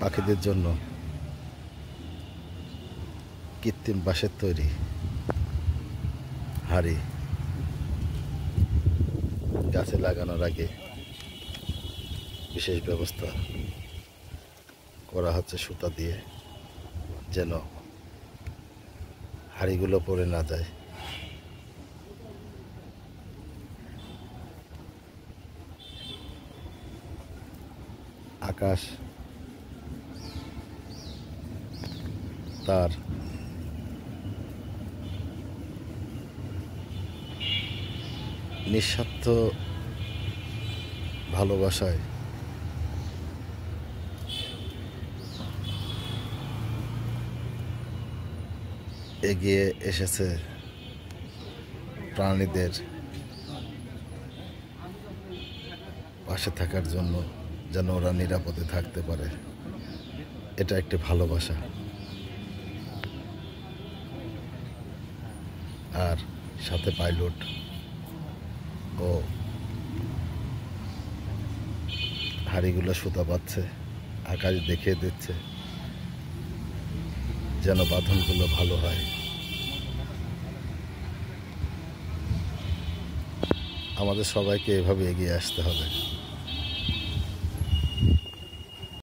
পাখিদের জন্য কৃত্রিম বাঁশের তৈরি হাড়ি গাছে লাগানোর আগে বিশেষ ব্যবস্থা করা হচ্ছে সুতা দিয়ে, যেন হাড়িগুলো পড়ে না যায়। আকাশ তার নিঃস্বার্থ ভালোবাসায় এগিয়ে এসেছে প্রাণীদের পাশে থাকার জন্য, যেন ওরা নিরাপদে থাকতে পারে। এটা একটি ভালোবাসা। আর সাথে পাইলট ও হাড়িগুলো সুতা পাচ্ছে, আকাশ দেখিয়ে দিচ্ছে যেন বাঁধনগুলো ভালো হয়। আমাদের সবাইকে এভাবে এগিয়ে আসতে হবে।